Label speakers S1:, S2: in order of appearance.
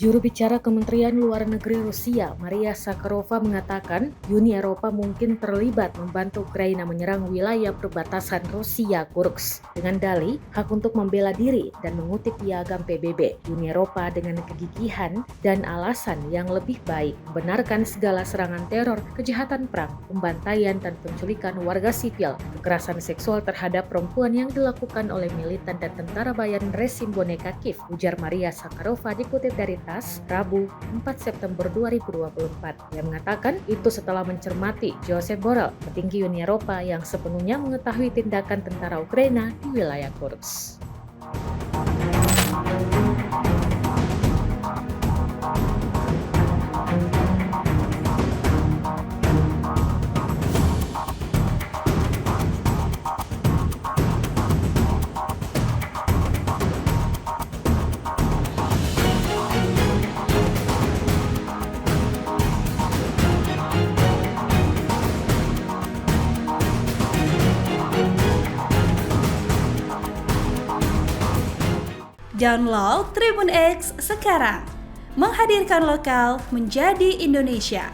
S1: Juru bicara Kementerian Luar Negeri Rusia, Maria Zakharova mengatakan Uni Eropa mungkin terlibat membantu Ukraina menyerang wilayah perbatasan Rusia Kursk dengan dalih hak untuk membela diri dan mengutip piagam PBB. Uni Eropa dengan kegigihan dan alasan yang lebih baik membenarkan segala serangan teror, kejahatan perang, pembantaian dan penculikan warga sipil, kekerasan seksual terhadap perempuan yang dilakukan oleh militan dan tentara bayaran rezim boneka Kiev, ujar Maria Zakharova dikutip dari TASS Rabu 4 September 2024. Ia mengatakan itu setelah mencermati Josep Borrell, petinggi Uni Eropa yang sepenuhnya mengetahui tindakan tentara Ukraina di wilayah Kursk.
S2: Download Tribun X sekarang, menghadirkan lokal menjadi Indonesia.